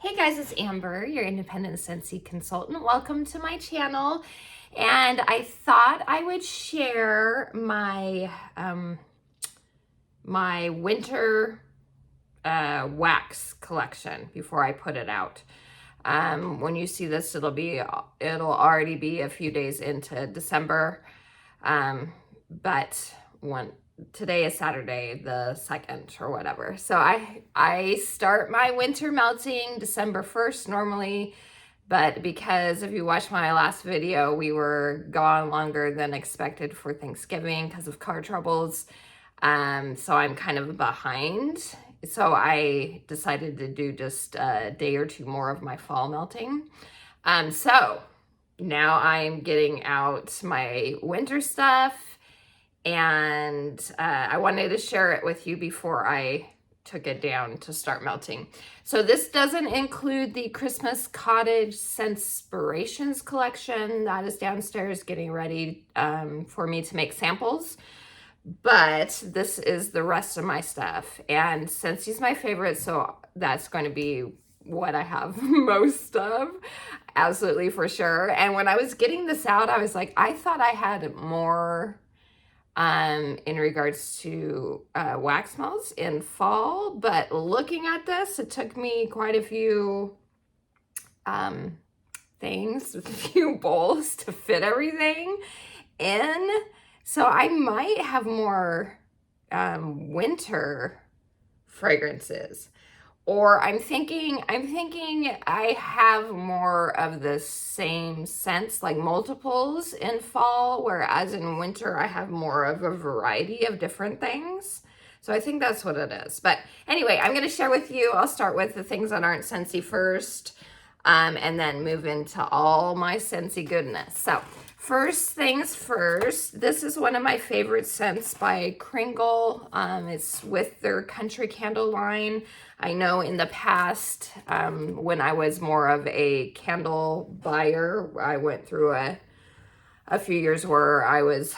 Hey guys, it's Amber, your independent Scentsy consultant. Welcome to my channel. And I thought I would share my my winter wax collection before I put it out. When you see this, it'll already be a few days into December. But today is Saturday the 2nd or whatever. So I start my winter melting December 1st normally, but because if you watched my last video, we were gone longer than expected for Thanksgiving because of car troubles. So I'm kind of behind. So I decided to do just a day or two more of my fall melting. So now I'm getting out my winter stuff, and I wanted to share it with you before I took it down to start melting. So this doesn't include the Christmas Cottage Scentspirations collection. That is downstairs getting ready for me to make samples. But this is the rest of my stuff. And Scentsy's my favorite, so that's going to be what I have most of. Absolutely, for sure. And when I was getting this out, I was like, I thought I had more in regards to wax melts in fall, but looking at this, it took me quite a few things, a few bowls to fit everything in. So I might have more winter fragrances. Or I'm thinking I have more of the same scents, like multiples in fall, whereas in winter I have more of a variety of different things. So I think that's what it is. But anyway, I'm going to share with you. I'll start with the things that aren't Scentsy first, and then move into all my Scentsy goodness. So first things first, this is one of my favorite scents by Kringle. It's with their Country Candle line. I know in the past, when I was more of a candle buyer, I went through a few years where I was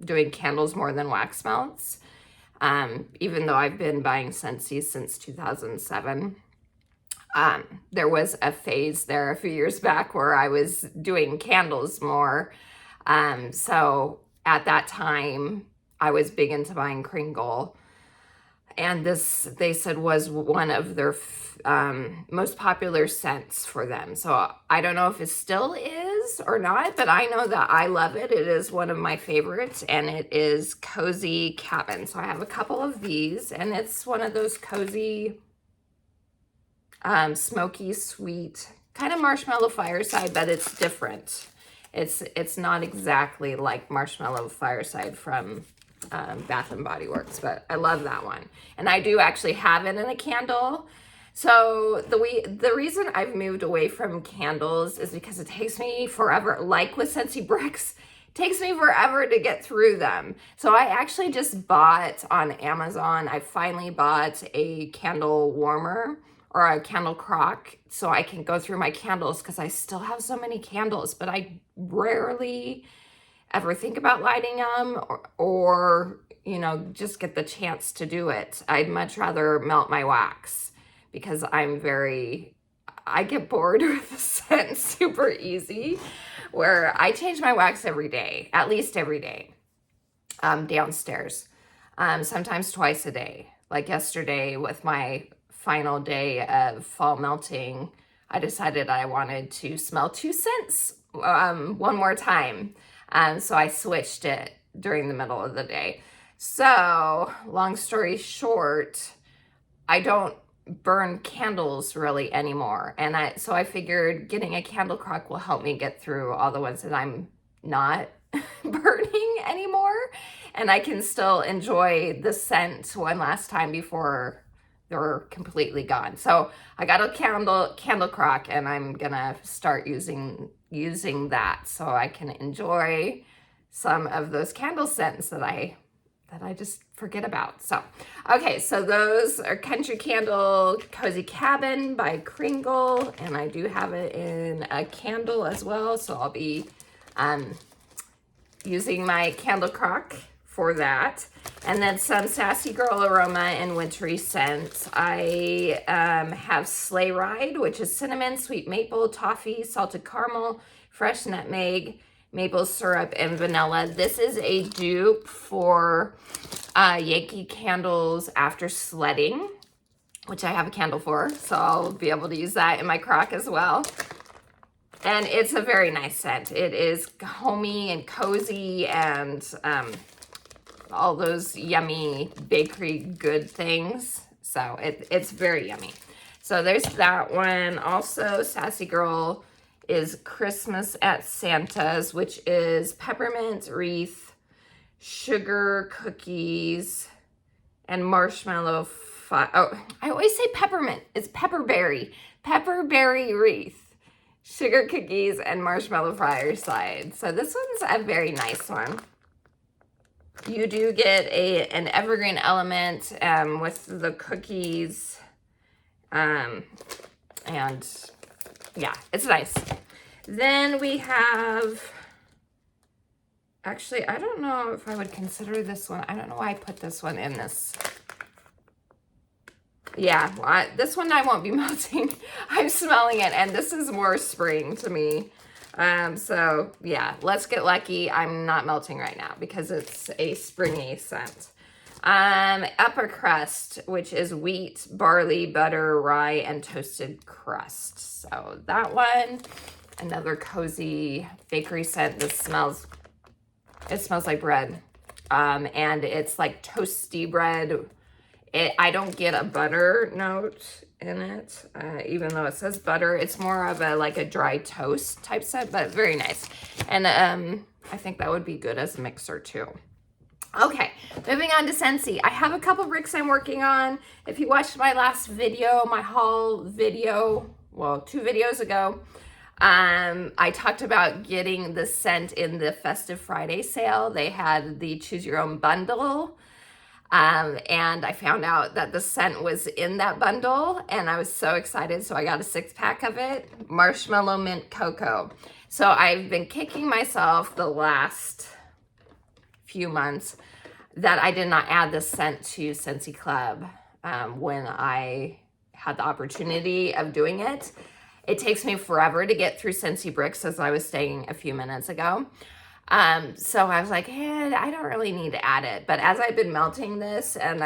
doing candles more than wax melts, even though I've been buying Scentsy since 2007. There was a phase there a few years back where I was doing candles more. So at that time, I was big into buying Kringle. And this, they said, was one of their most popular scents for them. So I don't know if it still is or not, but I know that I love it. It is one of my favorites, and it is Cozy Cabin. So I have a couple of these, and it's one of those cozy, smoky, sweet, kind of marshmallow fireside, but it's different. It's not exactly like marshmallow fireside from Bath and Body Works, but I love that one. And I do actually have it in a candle. So the reason I've moved away from candles is because it takes me forever, like with Scentsy Bricks, it takes me forever to get through them. So I actually just bought on Amazon, I finally bought a candle warmer or a candle crock so I can go through my candles, because I still have so many candles, but I rarely ever think about lighting them or you know, just get the chance to do it. I'd much rather melt my wax because I get bored with the scent super easy, where I change my wax every day, at least every day, downstairs, sometimes twice a day. Like yesterday with my final day of fall melting, I decided I wanted to smell 2 scents one more time. So I switched it during the middle of the day. So long story short, I don't burn candles really anymore. And so I figured getting a candle crock will help me get through all the ones that I'm not burning anymore. And I can still enjoy the scent one last time before they're completely gone. So I got a candle crock, and I'm gonna start using that so I can enjoy some of those candle scents that I just forget about. So, okay, so those are Country Candle Cozy Cabin by Kringle, and I do have it in a candle as well, so I'll be using my candle crock for that. And then some Sassy Girl Aroma and Wintry Scents. I have Sleigh Ride, which is cinnamon, sweet maple, toffee, salted caramel, fresh nutmeg, maple syrup, and vanilla. This is a dupe for Yankee Candles After Sledding, which I have a candle for, so I'll be able to use that in my crock as well. And it's a very nice scent. It is homey and cozy and all those yummy bakery good things. So it's very yummy. So there's that one. Also, Sassy Girl is Christmas at Santa's, which is peppermint wreath, sugar cookies, and marshmallow. Oh, I always say peppermint. It's pepperberry. Pepperberry wreath, sugar cookies, and marshmallow fireside. So this one's a very nice one. You do get an evergreen element with the cookies. And yeah, it's nice. Then we have, actually, I don't know if I would consider this one. I don't know why I put this one in this. Yeah, well, this one I won't be melting. I'm smelling it, and this is more spring to me. So yeah, Let's Get Lucky. I'm not melting right now because it's a springy scent. Upper Crust, which is wheat, barley, butter, rye, and toasted crust. So that one, another cozy bakery scent. It smells like bread. And it's like toasty bread. I don't get a butter note in it, even though it says butter. It's more of a dry toast type scent, but very nice. And I think that would be good as a mixer too. Okay, moving on to Scentsy. I have a couple bricks I'm working on. If you watched my last video, my haul video, well, 2 videos ago, I talked about getting the scent in the Festive Friday sale. They had the Choose Your Own bundle. And I found out that the scent was in that bundle, and I was so excited. So I got a 6-pack of it, Marshmallow Mint Cocoa. So I've been kicking myself the last few months that I did not add this scent to Scentsy Club when I had the opportunity of doing it. It takes me forever to get through Scentsy bricks, as I was saying a few minutes ago. So I was like, hey, I don't really need to add it. But as I've been melting this and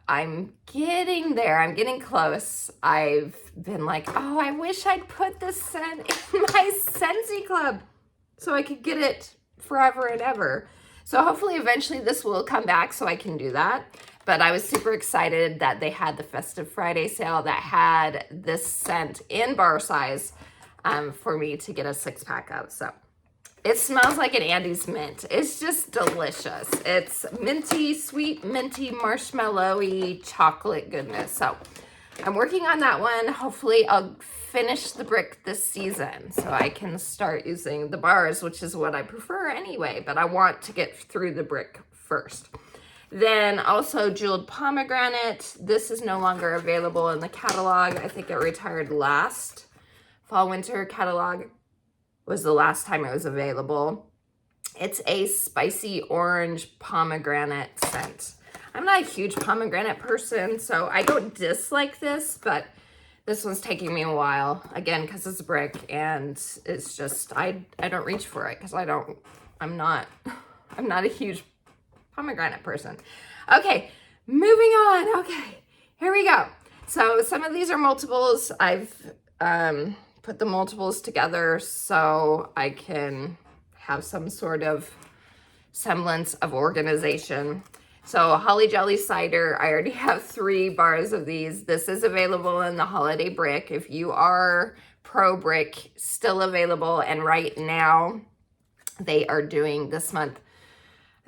I'm getting there, I'm getting close, I've been like, oh, I wish I'd put this scent in my Scentsy Club so I could get it forever and ever. So hopefully eventually this will come back so I can do that. But I was super excited that they had the Festive Friday sale that had this scent in bar size for me to get a 6-pack of. So it smells like an Andes mint. It's just delicious. It's minty, sweet, minty, marshmallowy chocolate goodness. So I'm working on that one. Hopefully I'll finish the brick this season so I can start using the bars, which is what I prefer anyway, but I want to get through the brick first. Then also Jeweled Pomegranate. This is no longer available in the catalog. I think it retired last. Fall Winter catalog was the last time it was available. It's a spicy orange pomegranate scent. I'm not a huge pomegranate person, so I don't dislike this, but this one's taking me a while, again, because it's a brick, and it's just, I don't reach for it, because I'm not a huge pomegranate person. Okay, moving on. Okay, here we go. So some of these are multiples. I've put the multiples together so I can have some sort of semblance of organization. So Holly Jelly Cider, I already have 3 bars of these. This is available in the holiday brick. If you are pro brick, still available. And right now they are doing, this month,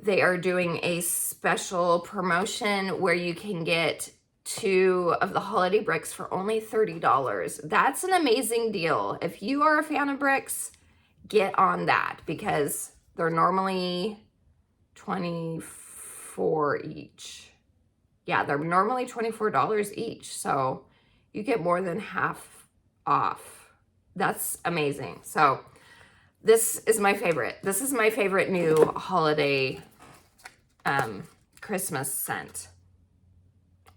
they are doing a special promotion where you can get 2 of the holiday bricks for only $30. That's an amazing deal. If you are a fan of bricks, get on that because they're normally $24 each. Yeah, they're normally $24 each. So you get more than half off. That's amazing. So this is my favorite. This is my favorite new holiday Christmas scent.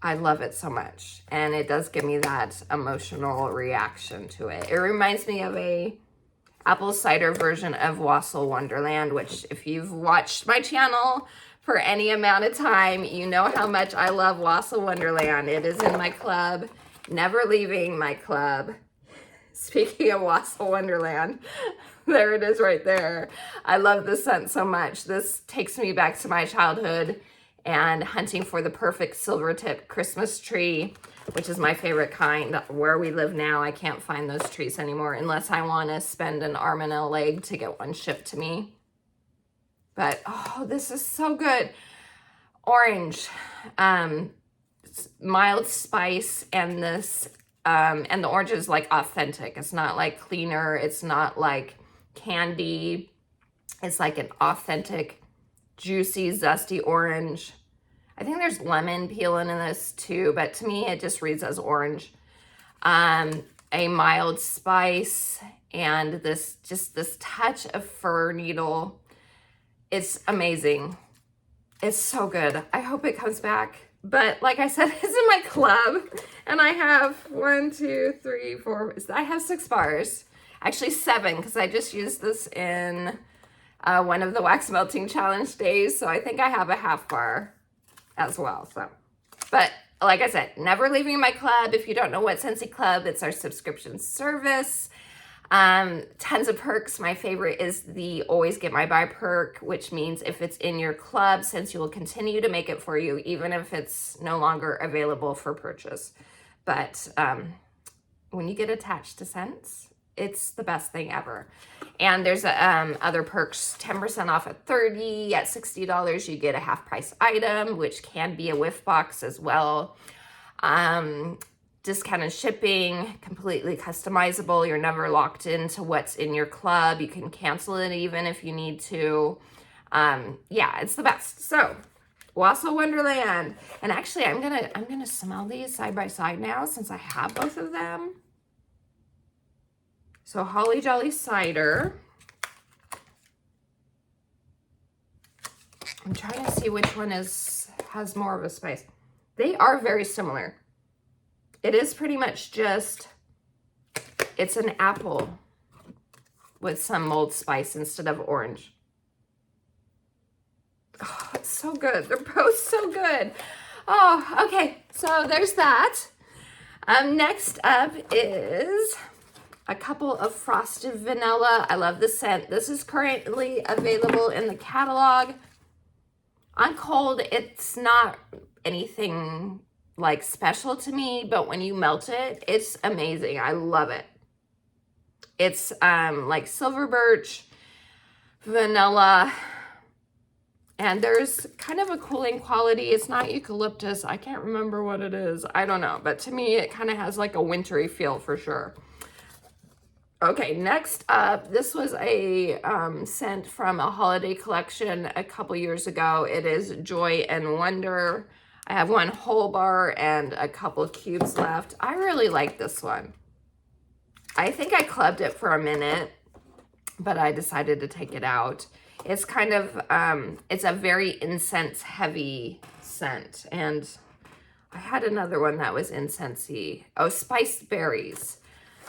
I love it so much. And it does give me that emotional reaction to it. It reminds me of a apple cider version of Wassail Wonderland, which if you've watched my channel for any amount of time, you know how much I love Wassail Wonderland. It is in my club, never leaving my club. Speaking of Wassail Wonderland, there it is right there. I love this scent so much. This takes me back to my childhood and hunting for the perfect silver tip Christmas tree, which is my favorite kind. Where we live now, I can't find those trees anymore unless I want to spend an arm and a leg to get one shipped to me. But, oh, this is so good. Orange, mild spice, and this, and the orange is like authentic. It's not like cleaner. It's not like candy. It's like an authentic, juicy, zesty orange. I think there's lemon peel in this too, but to me it just reads as orange. A mild spice and this touch of fir needle. It's amazing. It's so good. I hope it comes back. But like I said, it's in my club and I have 1, 2, 3, 4, I have 6 bars. Actually 7 because I just used this in one of the wax melting challenge days. So I think I have a half bar as well. So, but like I said, never leaving my club. If you don't know what Scentsy Club, it's our subscription service. Tons of perks. My favorite is the always get my buy perk, which means if it's in your club, Scentsy will continue to make it for you, even if it's no longer available for purchase. But when you get attached to scents, it's the best thing ever. And there's other perks, 10% off at $30, at $60 you get a half price item, which can be a whiff box as well. Discounted shipping, completely customizable. You're never locked into what's in your club. You can cancel it even if you need to. Yeah, it's the best. So, Wassail Wonderland. And actually, I'm gonna smell these side by side now since I have both of them. So Holly Jolly Cider. I'm trying to see which one has more of a spice. They are very similar. It is pretty much just, it's an apple with some mulled spice instead of orange. Oh, it's so good. They're both so good. Oh, okay. So there's that. Next up is a couple of Frosted Vanilla. I love the scent. This is currently available in the catalog. On cold, it's not anything like special to me, but when you melt it, it's amazing. I love it. It's like silver birch, vanilla, and there's kind of a cooling quality. It's not eucalyptus. I can't remember what it is. I don't know, but to me, it kind of has like a wintry feel for sure. Okay, next up, this was a scent from a holiday collection a couple years ago. It is Joy and Wonder. I have 1 whole bar and a couple cubes left. I really like this one. I think I clubbed it for a minute, but I decided to take it out. It's kind of, it's a very incense heavy scent. And I had another one that was incensey. Oh, Spiced Berries.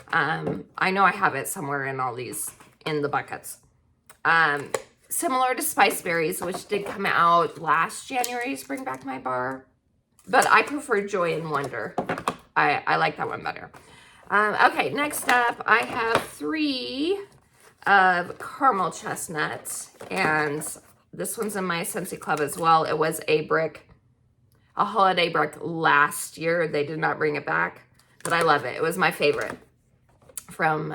I know I have it somewhere in all these, in the buckets. Similar to Spiced Berries, which did come out last January's Bring Back My Bar. But I prefer Joy and Wonder. I like that one better. Okay, next up, I have 3 of Caramel Chestnut. And this one's in my Scentsy Club as well. It was a holiday brick last year. They did not bring it back, but I love it. It was my favorite from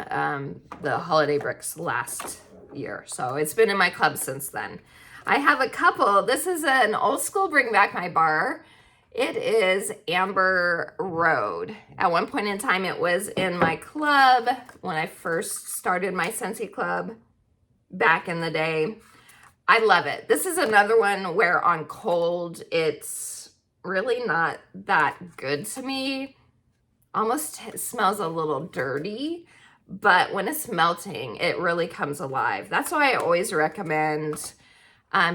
the holiday bricks last year. So it's been in my club since then. I have a couple. This is an old school Bring Back My Bar. It is Amber Road. At one point in time, it was in my club when I first started my Scentsy Club back in the day. I love it. This is another one where on cold, it's really not that good to me. Almost smells a little dirty, but when it's melting, it really comes alive. That's why I always recommend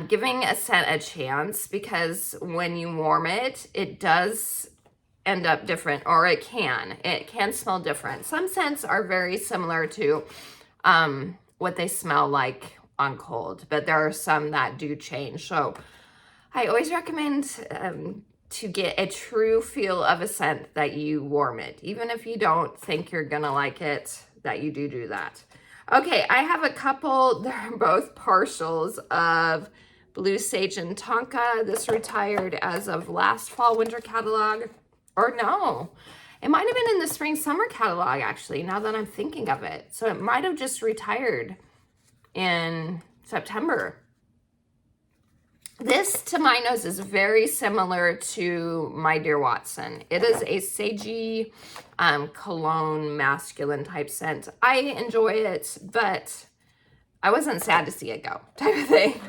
giving a scent a chance, because when you warm it, it does end up different, or it can smell different. Some scents are very similar to what they smell like on cold, but there are some that do change. So I always recommend to get a true feel of a scent that you warm it, even if you don't think you're gonna like it, that you do that. Okay, I have a couple, they're both partials of Blue Sage and Tonka. This retired as of last fall winter catalog, or no, it might have been in the spring summer catalog actually, now that I'm thinking of it. So it might have just retired in September. This, to my nose, is very similar to My Dear Watson. It is a sagey cologne masculine type scent. I enjoy it, but I wasn't sad to see it go type of thing.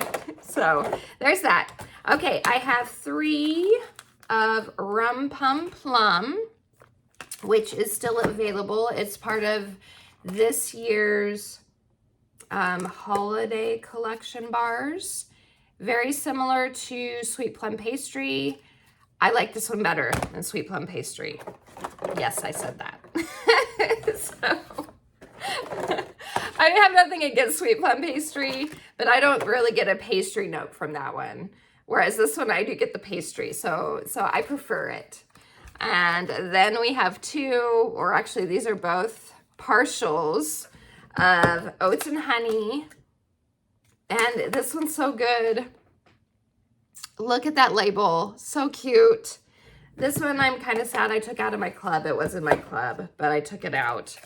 So there's that. Okay, I have 3 of Rum Pum Plum, which is still available. It's part of this year's holiday collection bars. Very similar to Sweet Plum Pastry. I like this one better than Sweet Plum Pastry. Yes, I said that. So, I have nothing against Sweet Plum Pastry, but I don't really get a pastry note from that one. Whereas this one, I do get the pastry, so I prefer it. And then we have 2, or actually these are both partials of Oats and Honey. And this one's so good. Look at that label, so cute. This one I'm kind of sad I took out of my club. It was in my club, but I took it out.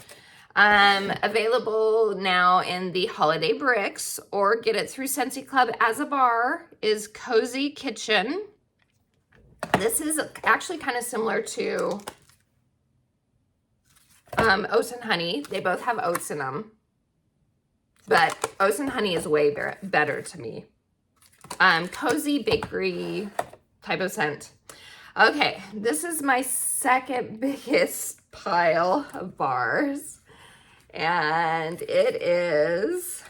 Available now in the Holiday Bricks, or get it through Scentsy Club as a bar, is Cozy Kitchen. This is actually kind of similar to Oats and Honey. They both have oats in them, but Oats and Honey is way better to me. Cozy bakery type of scent. Okay, this is my second biggest pile of bars, and it is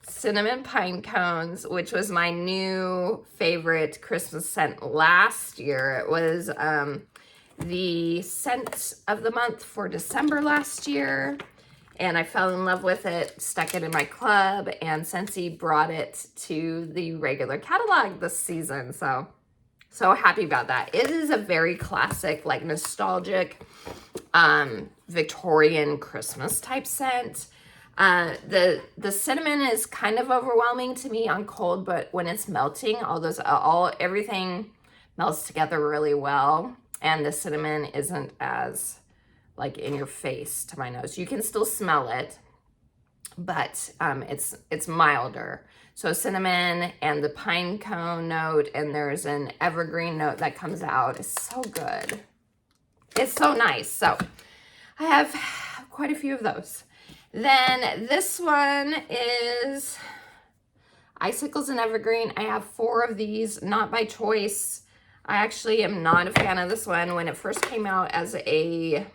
Cinnamon Pine Cones, which was my new favorite Christmas scent last year. It was the scent of the month for December last year, and I fell in love with it, stuck it in my club, and Scentsy brought it to the regular catalog this season. So happy about that. It is a very classic, like nostalgic, Victorian Christmas type scent. The cinnamon is kind of overwhelming to me on cold, but when it's melting, everything melts together really well. And the cinnamon isn't as like in your face to my nose. You can still smell it, but it's milder. So cinnamon and the pine cone note, and there's an evergreen note that comes out. It's so good. It's so nice. So I have quite a few of those. Then this one is Icicles and Evergreen. I have 4 of these, not by choice. I actually am not a fan of this one. When it first came out as a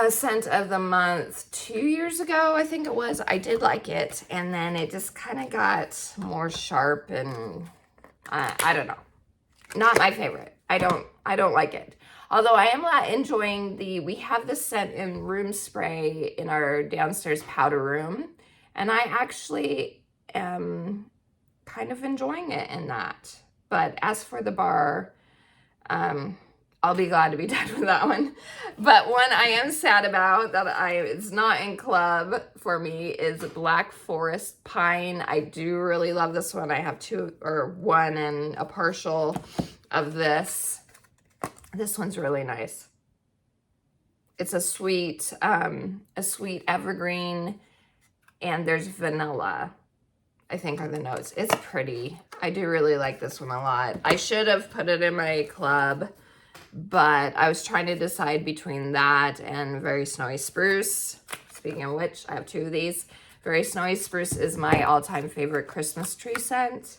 scent of the month 2 years ago, I think it was, I did like it, and then it just kind of got more sharp, and I don't know, not my favorite. I don't like it, although I am enjoying we have this scent in room spray in our downstairs powder room, and I actually am kind of enjoying it in that. But as for the bar, I'll be glad to be done with that one. But one I am sad about that it's not in club for me is Black Forest Pine. I do really love this one. I have 1 and a partial of this. This one's really nice. It's a sweet evergreen, and there's vanilla, I think, are the notes. It's pretty. I do really like this one a lot. I should have put it in my club, but I was trying to decide between that and Very Snowy Spruce. Speaking of which, I have 2 of these. Very Snowy Spruce is my all-time favorite Christmas tree scent,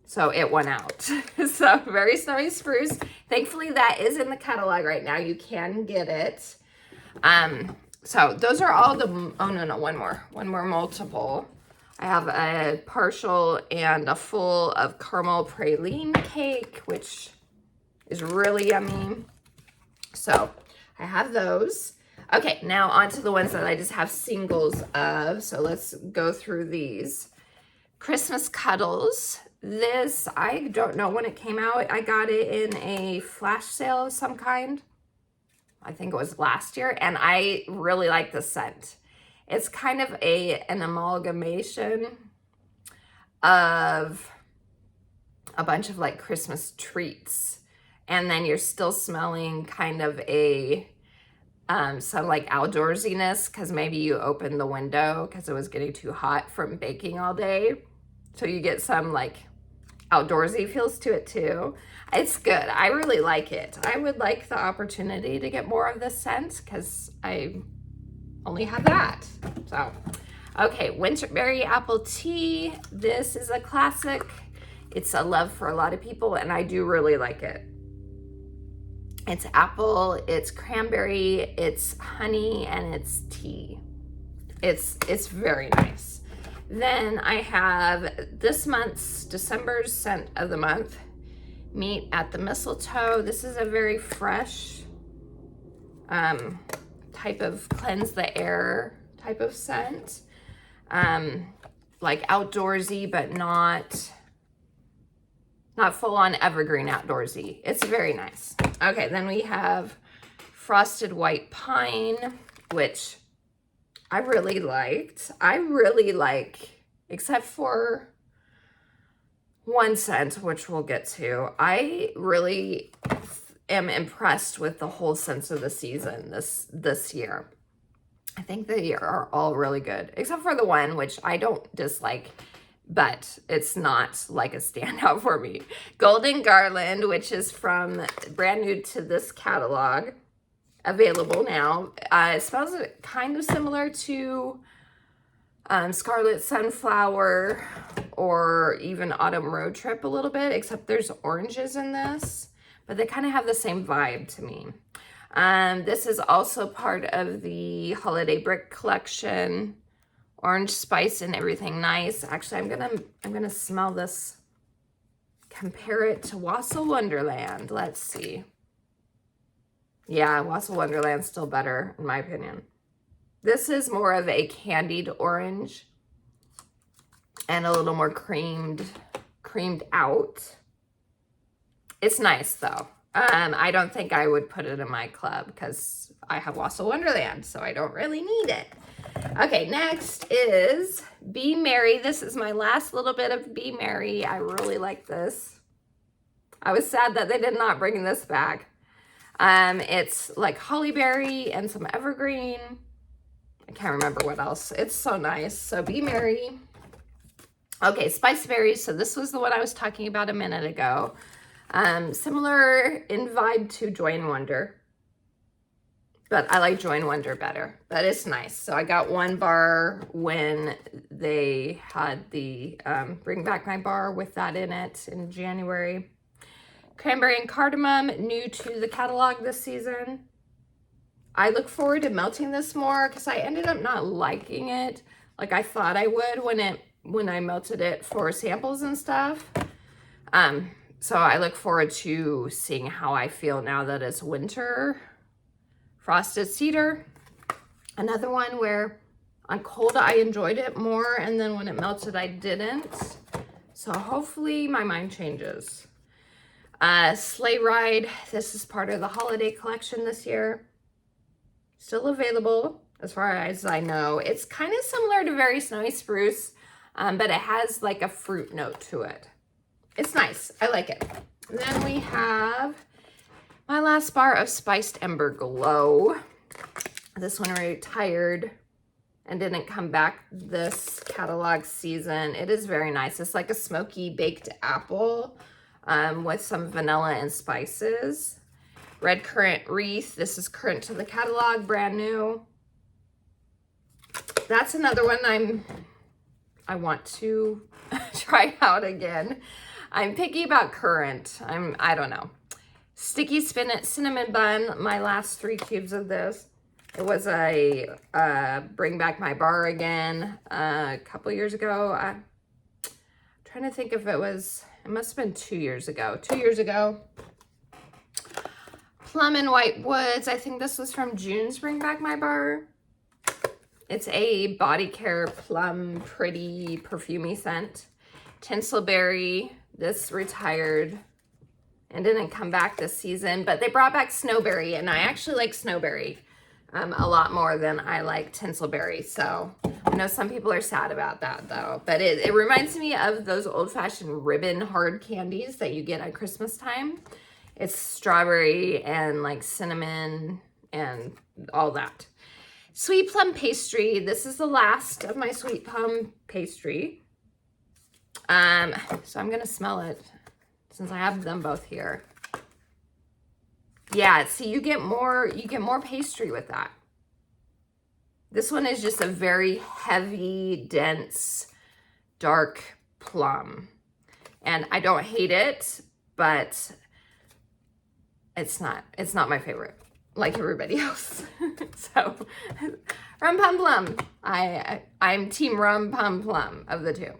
so it won out. So Very Snowy Spruce. Thankfully, that is in the catalog right now. You can get it. So those are all the, oh no, one more multiple. I have a partial and a full of caramel praline cake, which is really yummy. So I have those. Okay, now on to the ones that I just have singles of. So let's go through these. Christmas Cuddles. This, I don't know when it came out. I got it in a flash sale of some kind. I think it was last year, and I really like the scent. It's kind of an amalgamation of a bunch of like Christmas treats, and then you're still smelling kind of some like outdoorsiness, because maybe you opened the window because it was getting too hot from baking all day. So you get some like outdoorsy feels to it too. It's good. I really like it. I would like the opportunity to get more of this scent because I only have that. So, okay, Winterberry Apple Tea. This is a classic. It's a love for a lot of people, and I do really like it. It's apple, it's cranberry, it's honey, and it's tea. It's very nice. Then I have this month's December's scent of the month, Meet at the Mistletoe. This is a very fresh type of cleanse the air type of scent. Like outdoorsy, but not full on evergreen outdoorsy. It's very nice. Okay, then we have Frosted White Pine, which I really liked. I really like, except for one scent, which we'll get to. I really am impressed with the whole scents of the season this year. I think they are all really good, except for the one, which I don't dislike, but it's not like a standout for me. Golden Garland, which is from brand new to this catalog, available now. It smells kind of similar to Scarlet Sunflower or even Autumn Road Trip a little bit, except there's oranges in this, but they kind of have the same vibe to me. This is also part of the Holiday Brick collection. Orange spice and everything nice. Actually, I'm gonna smell this, compare it to Wassail Wonderland. Let's see. Yeah, Wassail Wonderland's still better in my opinion. This is more of a candied orange and a little more creamed out. It's nice though. I don't think I would put it in my club because I have Wassail Wonderland, so I don't really need it. Okay, next is Be Merry. This is my last little bit of Be Merry. I really like this. I was sad that they did not bring this back. It's like holly berry and some evergreen. I can't remember what else. It's so nice. So Be Merry. Okay, Spice Berries. So this was the one I was talking about a minute ago. Similar in vibe to Joy and Wonder, but I like Joy and Wonder better, but it's nice. So I got one bar when they had the Bring Back My Bar with that in it in January. Cranberry and Cardamom, new to the catalog this season. I look forward to melting this more because I ended up not liking it like I thought I would when I melted it for samples and stuff. So I look forward to seeing how I feel now that it's winter. Frosted Cedar, another one where on cold I enjoyed it more, and then when it melted I didn't. So hopefully my mind changes. Sleigh Ride, this is part of the holiday collection this year. Still available as far as I know. It's kind of similar to Very Snowy Spruce, but it has like a fruit note to it. It's nice. I like it. And then we have my last bar of Spiced Ember Glow. This one retired and didn't come back this catalog season. It is very nice. It's like a smoky baked apple with some vanilla and spices. Red Currant Wreath. This is current to the catalog, brand new. That's another one I want to try out again. I'm picky about currant. I don't know. Sticky Cinnamon Bun, my last 3 cubes of this. It was a Bring Back My Bar Again a couple years ago. I'm trying to think if it must have been 2 years ago. 2 years ago. Plum and White Woods. I think this was from June's Bring Back My Bar. It's a body care plum pretty perfumey scent. Tinselberry. This retired and didn't come back this season, but they brought back Snowberry, and I actually like Snowberry a lot more than I like Tinselberry. So I know some people are sad about that though, but it reminds me of those old-fashioned ribbon hard candies that you get at Christmas time. It's strawberry and like cinnamon and all that. Sweet plum pastry. This is the last of my sweet plum pastry. So I'm gonna smell it since I have them both here. Yeah, see, you get more pastry with that. This one is just a very heavy, dense, dark plum. And I don't hate it, but it's not my favorite, like everybody else. So, Rum Pum Plum. I'm team Rum Pum Plum of the two.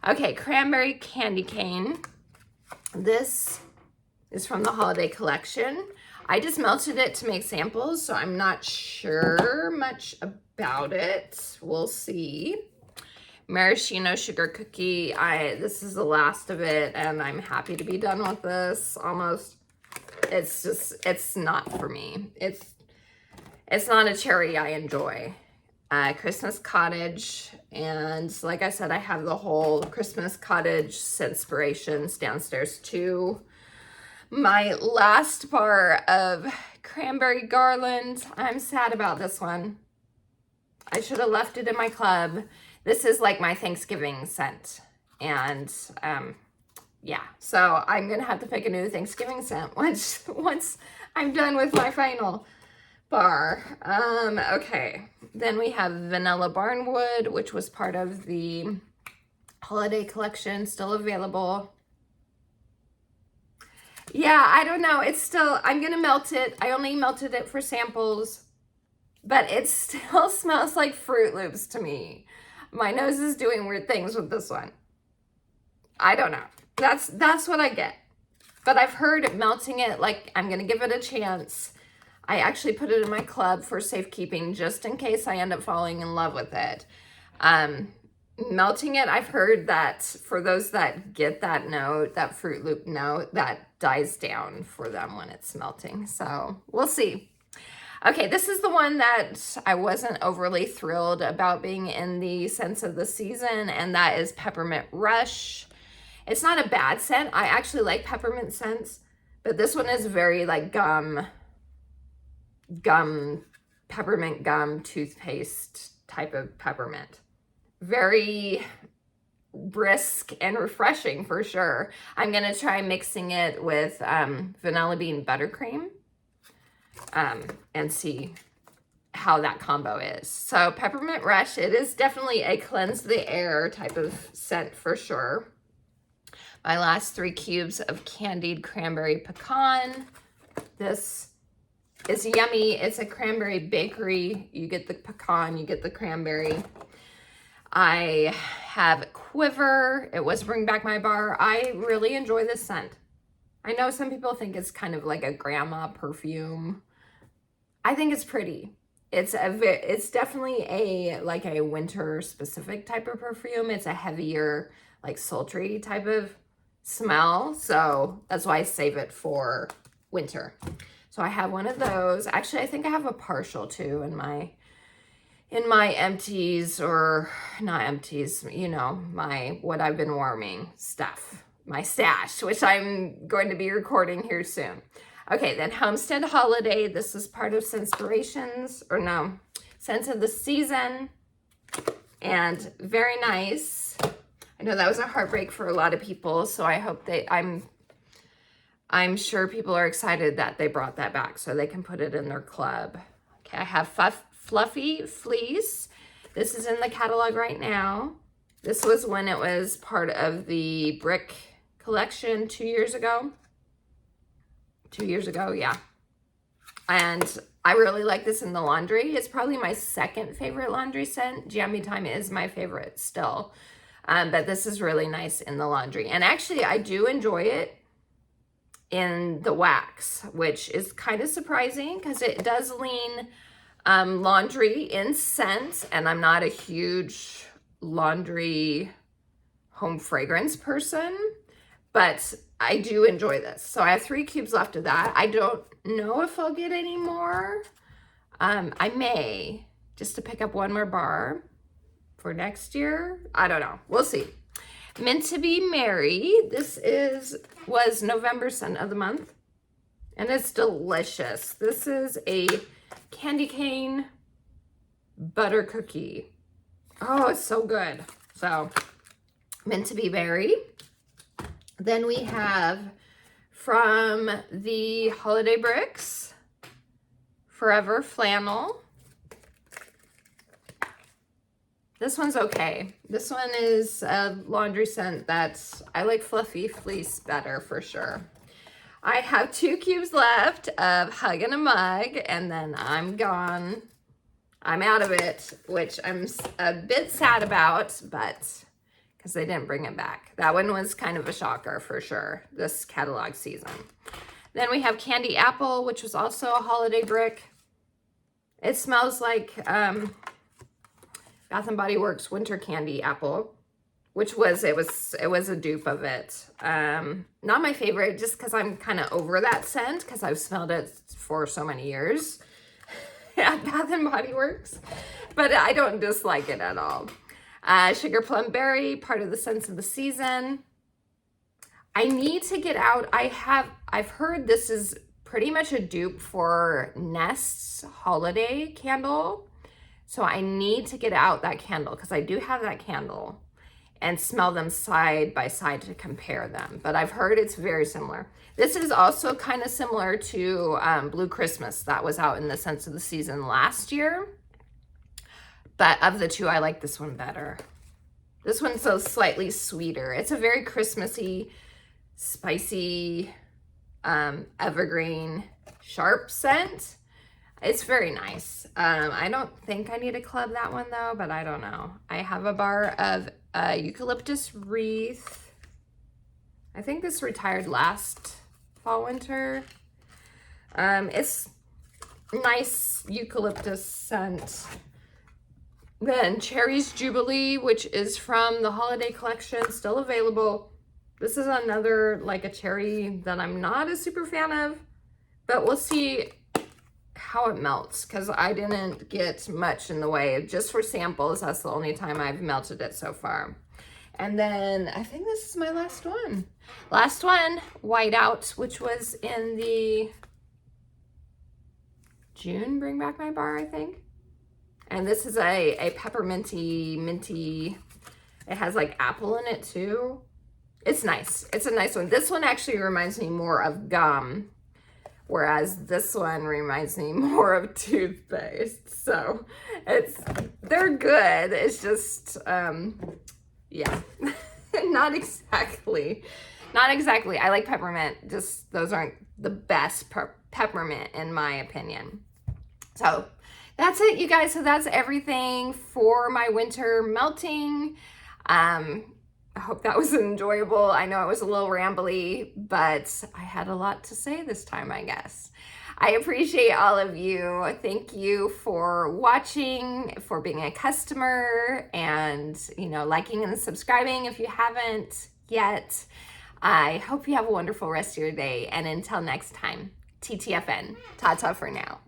Okay, Cranberry Candy Cane. This is from the holiday collection. I just melted it to make samples, so I'm not sure much about it. We'll see. Maraschino sugar cookie. This is the last of it, and I'm happy to be done with this almost. It's not for me. It's not a cherry I enjoy. Christmas Cottage, and like I said, I have the whole Christmas Cottage Scentspirations downstairs too. My last bar of Cranberry Garland. I'm sad about this one. I should have left it in my club. This is like my Thanksgiving scent, and yeah, so I'm gonna have to pick a new Thanksgiving scent once I'm done with my final bar. Okay, then we have Vanilla Barnwood, which was part of the holiday collection, still available. Yeah, I don't know, it's still, I'm gonna melt it. I only melted it for samples, but it still smells like Fruit Loops to me. My nose is doing weird things with this one. I don't know. That's what I get. But I've heard melting it, like, I'm gonna give it a chance. I actually put it in my club for safekeeping just in case I end up falling in love with it. Melting it, I've heard that for those that get that note, that Fruit Loop note, that dies down for them when it's melting. So we'll see. Okay, this is the one that I wasn't overly thrilled about being in the scents of the season, and that is Peppermint Rush. It's not a bad scent. I actually like peppermint scents, but this one is very like gum, peppermint gum, toothpaste type of peppermint. Very brisk and refreshing for sure. I'm gonna try mixing it with vanilla bean buttercream and see how that combo is. So Peppermint Rush, it is definitely a cleanse the air type of scent for sure. My last 3 cubes of candied cranberry pecan. This is yummy. It's a cranberry bakery. You get the pecan, you get the cranberry. I have Quiver. It was Bring Back My Bar. I really enjoy this scent. I know some people think it's kind of like a grandma perfume. I think it's pretty. It's definitely a winter specific type of perfume. It's a heavier, like sultry type of smell. So that's why I save it for winter. So I have one of those. Actually, I think I have a partial too in my empties, or not empties, you know, what I've been warming stuff, my stash, which I'm going to be recording here soon. Okay, then Homestead Holiday. This is part of Scentspirations, or no, Scents of the Season, and very nice. I know that was a heartbreak for a lot of people, so I hope I'm sure people are excited that they brought that back so they can put it in their club. Okay, I have Fluffy Fleece. This is in the catalog right now. This was when it was part of the Brick collection 2 years ago. 2 years ago, yeah. And I really like this in the laundry. It's probably my second favorite laundry scent. Jammy Time is my favorite still. But this is really nice in the laundry. And actually, I do enjoy it in the wax, which is kind of surprising because it does lean laundry in scent. And I'm not a huge laundry home fragrance person, but I do enjoy this. So I have 3 cubes left of that. I don't know if I'll get any more. I may, just to pick up one more bar for next year. I don't know. We'll see. Meant to Be Merry. This was November scent of the month, and it's delicious. This is a candy cane butter cookie. Oh, it's so good. So, Meant to Be Merry. Then we have from the Holiday Bricks, Forever Flannel. This one's okay. This one is a laundry scent I like Fluffy Fleece better for sure. I have 2 cubes left of Hug in a Mug, and then I'm gone. I'm out of it, which I'm a bit sad about, but because they didn't bring it back. That one was kind of a shocker for sure, this catalog season. Then we have Candy Apple, which was also a holiday brick. It smells like Bath & Body Works Winter Candy Apple, which was it was a dupe of it. Not my favorite, just because I'm kind of over that scent, because I've smelled it for so many years at Bath & Body Works, but I don't dislike it at all. Sugar Plum Berry, part of the scents of the season. I need to get out. I've heard this is pretty much a dupe for Nest's holiday candle. So I need to get out that candle, because I do have that candle, and smell them side by side to compare them. But I've heard it's very similar. This is also kind of similar to Blue Christmas that was out in the scents of the season last year. But of the 2, I like this one better. This one's so slightly sweeter. It's a very Christmassy, spicy, evergreen, sharp scent. It's very nice. I don't think I need to club that one though, but I don't know. I have a bar of Eucalyptus Wreath. I think this retired last fall, winter. It's nice eucalyptus scent. Then Cherries Jubilee, which is from the holiday collection, still available. This is another, like a cherry that I'm not a super fan of, but we'll see how it melts, because I didn't get much in the way. Just for samples, that's the only time I've melted it so far. And then I think this is my last one. Last one, Whiteout, which was in the June Bring Back My Bar, I think. And this is a pepperminty, minty, it has like apple in it too. It's nice. It's a nice one. This one actually reminds me more of gum, whereas this one reminds me more of toothpaste. So they're good. It's just, yeah, not exactly. I like peppermint. Just those aren't the best peppermint in my opinion. So that's it, you guys. So that's everything for my winter melting. I hope that was enjoyable. I know it was a little rambly, but I had a lot to say this time, I guess. I appreciate all of you. Thank you for watching, for being a customer, and, you know, liking and subscribing if you haven't yet. I hope you have a wonderful rest of your day. And until next time, TTFN. Ta-ta for now.